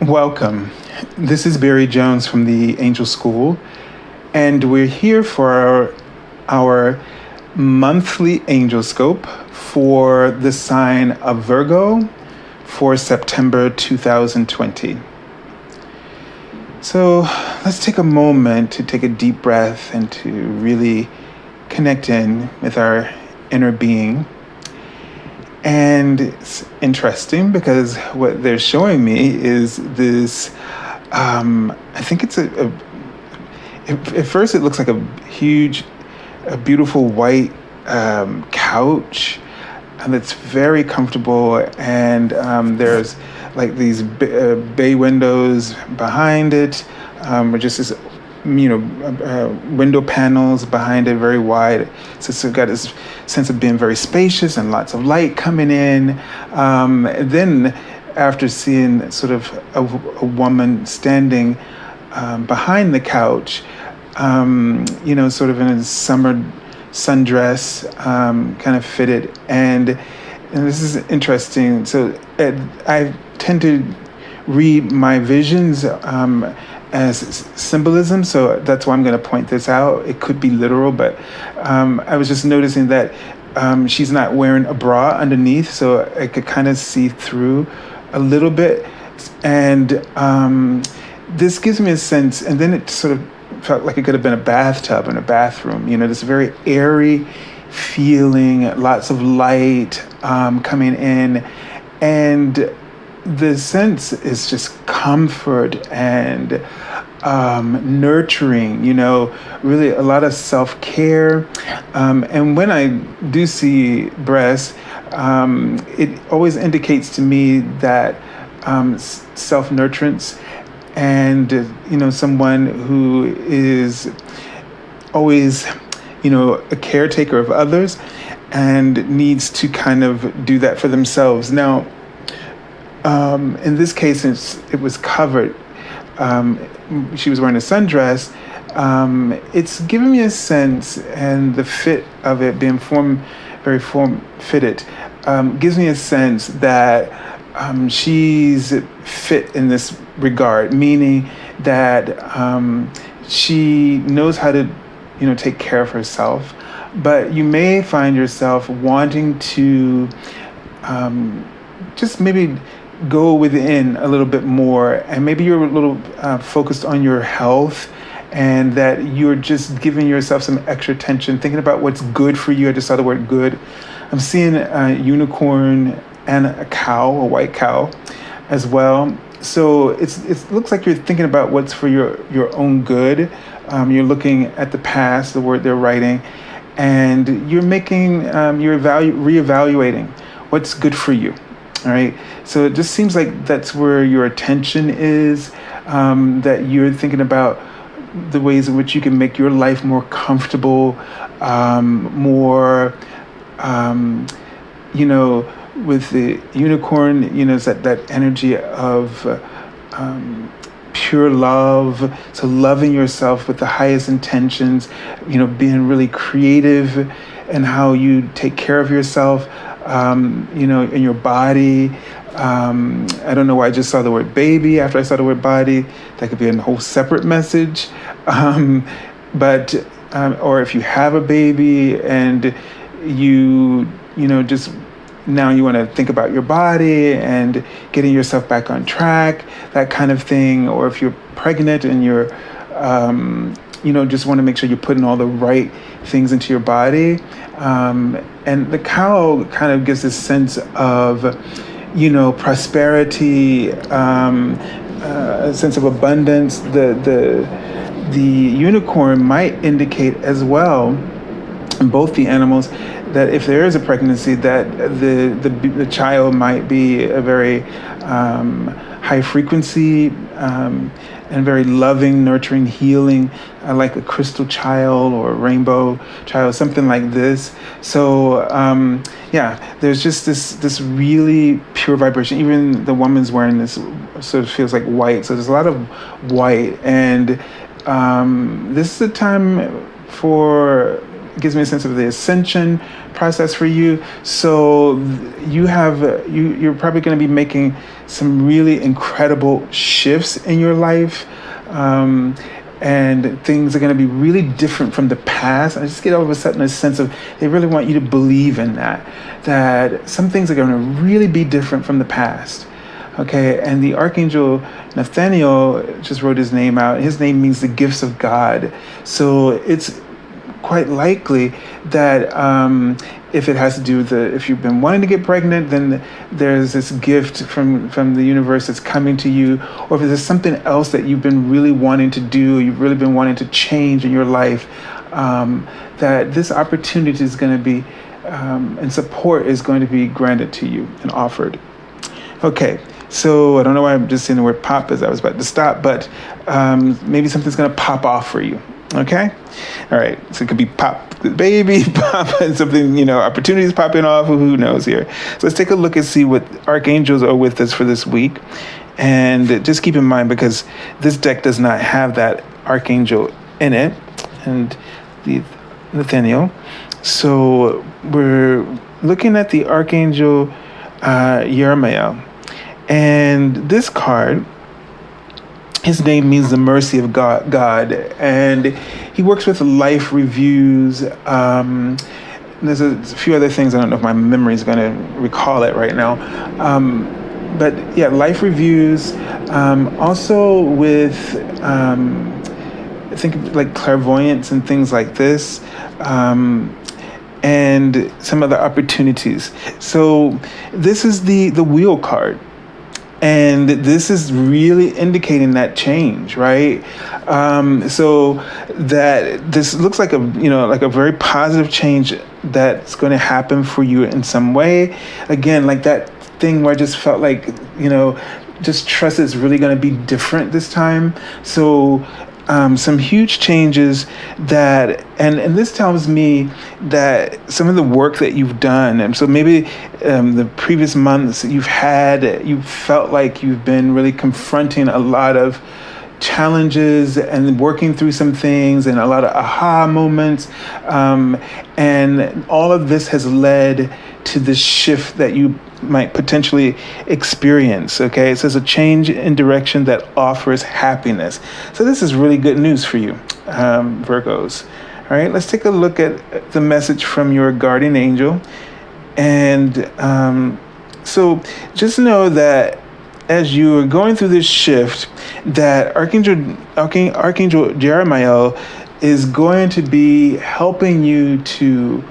Welcome. This is Barry Jones from the Angel School, and we're here for our monthly Angelscope for the sign of Virgo for September 2020. So let's take a moment to take a deep breath and to really connect in with our inner being. And it's interesting because what they're showing me is this, I think it's at first it looks like a beautiful white couch, and it's very comfortable, and there's like these bay windows behind it, or just this window panels behind it, very wide. So it's got this sense of being very spacious and lots of light coming in. And then after seeing sort of a woman standing behind the couch, sort of in a summer sundress, kind of fitted. And this is interesting. So I tend to read my visions as symbolism, so that's why I'm going to point this out. It could be literal, but I was just noticing that she's not wearing a bra underneath, so I could kind of see through a little bit. And this gives me a sense, and then it sort of felt like it could have been a bathtub in a bathroom, this very airy feeling, lots of light coming in, and the sense is just comfort and nurturing, really a lot of self-care. And when I do see breasts, it always indicates to me that self-nurturance and, someone who is always, a caretaker of others and needs to kind of do that for themselves. Now, in this case, it was covered. She was wearing a sundress. It's giving me a sense, and the fit of it being very form-fitted, gives me a sense that she's fit in this regard, meaning that she knows how to, take care of herself. But you may find yourself wanting to just maybe go within a little bit more, and maybe you're a little focused on your health, and that you're just giving yourself some extra attention, thinking about what's good for you. I just saw the word good. I'm seeing a unicorn and a cow, a white cow as well. So it looks like you're thinking about what's for your own good. You're looking at the past, the word they're writing, and you're making, you're reevaluating what's good for you. All right. So it just seems like that's where your attention is, that you're thinking about the ways in which you can make your life more comfortable, more, with the unicorn, it's that energy of pure love. So loving yourself with the highest intentions, being really creative in how you take care of yourself. In your body. I don't know why I just saw the word baby after I saw the word body. That could be a whole separate message. But or if you have a baby and you just now you want to think about your body and getting yourself back on track, that kind of thing. Or if you're pregnant and you're, just want to make sure you're putting all the right things into your body. And the cow kind of gives this sense of, prosperity, a sense of abundance. The unicorn might indicate as well, in both the animals, that if there is a pregnancy, that the child might be a very high frequency and very loving, nurturing, healing, like a crystal child or a rainbow child, something like this. So there's just this really pure vibration. Even the woman's wearing this sort of feels like white. So there's a lot of white, and this is a time for gives me a sense of the ascension process for you. So you're probably going to be making some really incredible shifts in your life. And things are going to be really different from the past. I just get all of a sudden a sense of they really want you to believe in that some things are going to really be different from the past. Okay, and the Archangel Nathaniel just wrote his name out. His name means the gifts of God. So it's quite likely that if it has to do with if you've been wanting to get pregnant, then there's this gift from the universe that's coming to you. Or if there's something else that you've been really wanting to do, you've really been wanting to change in your life, that this opportunity is going to be, and support is going to be granted to you and offered. Okay. So I don't know why I'm just saying the word pop as I was about to stop, but maybe something's going to pop off for you. Okay? All right. So it could be pop the baby, pop and something, opportunities popping off. Who knows here? So let's take a look and see what archangels are with us for this week. And just keep in mind, because this deck does not have that archangel in it, and the Nathaniel. So we're looking at the Archangel Jeremiah. And this card, his name means the mercy of God, and he works with life reviews. There's a few other things. I don't know if my memory is going to recall it right now. But yeah, life reviews. Also with, I think like clairvoyance and things like this. And some other opportunities. So this is the wheel card. And this is really indicating that change, right? So that this looks like a very positive change that's going to happen for you in some way. Again, like that thing where I just felt like, just trust is really going to be different this time. So some huge changes that, and this tells me that some of the work that you've done, and so maybe the previous months you felt like you've been really confronting a lot of challenges and working through some things and a lot of aha moments, and all of this has led to this shift that you might potentially experience. Okay, it says a change in direction that offers happiness. So this is really good news for you, Virgos. All right, let's take a look at the message from your guardian angel. And so just know that as you are going through this shift, that Archangel Jeremiah is going to be helping you to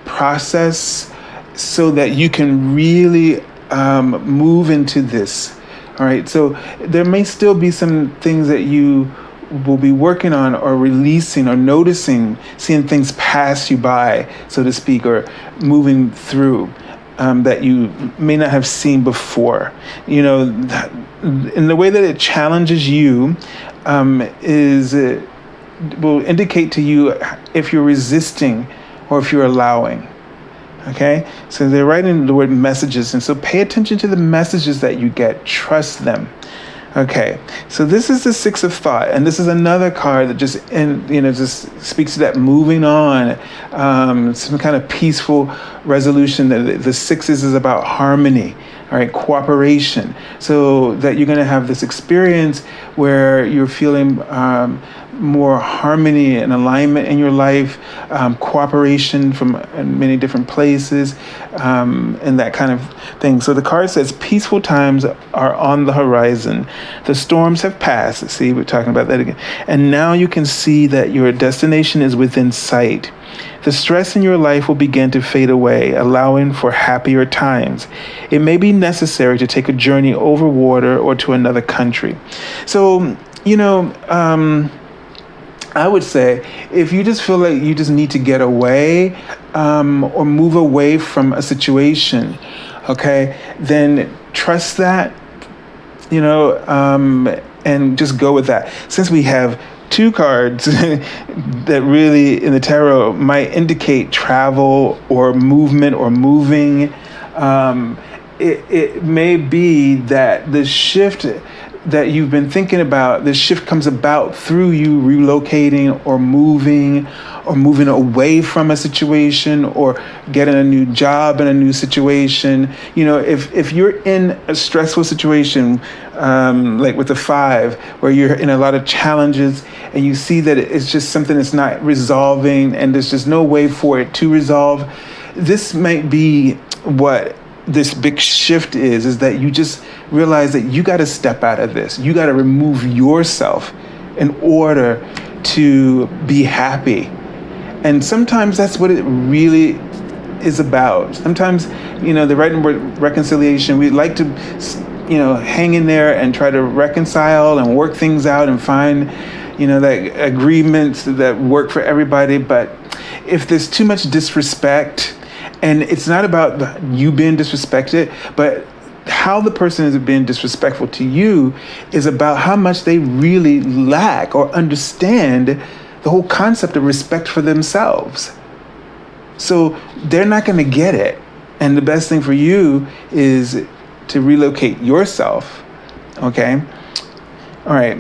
process so that you can really move into this. All right. So there may still be some things that you will be working on or releasing or noticing, seeing things pass you by, so to speak, or moving through that you may not have seen before. In the way that it challenges you will indicate to you if you're resisting or if you're allowing. Okay, so they're writing the word messages, and so pay attention to the messages that you get. Trust them. Okay, so this is the Six of Thought, and this is another card that just speaks to that moving on, some kind of peaceful resolution. The sixes is about harmony, all right, cooperation. So that you're going to have this experience where you're feeling more harmony and alignment in your life, cooperation from many different places, and that kind of thing. So the card says peaceful times are on the horizon. The storms have passed. See, we're talking about that again. And now you can see that your destination is within sight. The stress in your life will begin to fade away, allowing for happier times. It may be necessary to take a journey over water or to another country. So, I would say if you just feel like you just need to get away or move away from a situation, okay, then trust that, and just go with that. Since we have two cards that really in the tarot might indicate travel or movement or moving, it may be that the shift that you've been thinking about, this shift comes about through you relocating or moving away from a situation or getting a new job in a new situation. If you're in a stressful situation, like with the 5, where you're in a lot of challenges and you see that it's just something that's not resolving and there's just no way for it to resolve, this might be what this big shift is that you just realize that you got to step out of this. You got to remove yourself in order to be happy. And sometimes that's what it really is about. Sometimes, the writing word reconciliation, we like to, hang in there and try to reconcile and work things out and find, that agreements that work for everybody. But if there's too much disrespect, and it's not about you being disrespected, but how the person is being disrespectful to you is about how much they really lack or understand the whole concept of respect for themselves. So they're not going to get it. And the best thing for you is to relocate yourself. Okay? All right.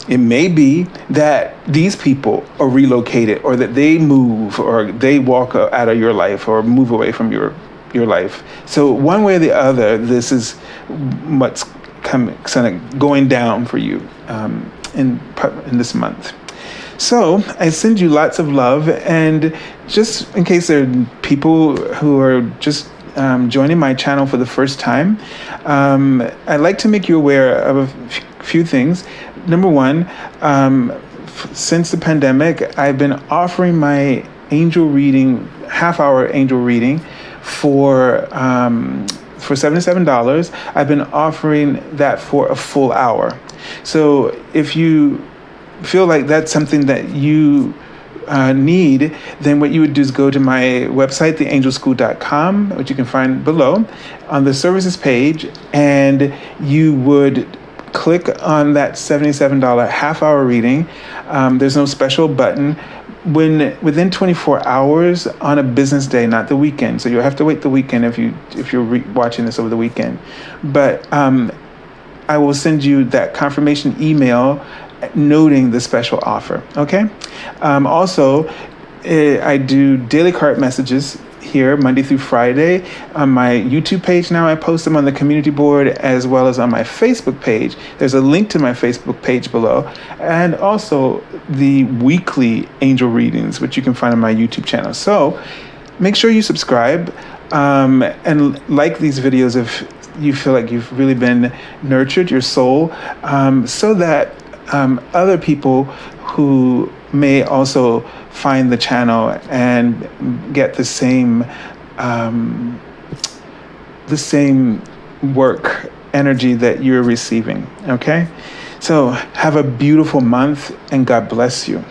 It may be that these people are relocated, or that they move, or they walk out of your life, or move away from your life. So one way or the other, this is what's kind of going down for you in this month. So I send you lots of love, and just in case there are people who are just joining my channel for the first time, I'd like to make you aware of a few things. Number one, since the pandemic, I've been offering my angel reading, half-hour angel reading for $77. I've been offering that for a full hour. So if you feel like that's something that you need, then what you would do is go to my website, theangelscope.com, which you can find below on the services page, and you would click on that $77 half-hour reading. There's no special button. Within 24 hours on a business day, not the weekend. So you'll have to wait the weekend if you're watching this over the weekend. But I will send you that confirmation email noting the special offer. Okay. Also, I do daily card messages here Monday through Friday on my YouTube page. Now I post them on the community board as well as on my Facebook page. There's a link to my Facebook page below, and also the weekly angel readings, which you can find on my YouTube channel. So make sure you subscribe and like these videos if you feel like you've really been nurtured, your soul, so that other people who may also find the channel and get the same work energy that you're receiving. Okay? So have a beautiful month, and God bless you.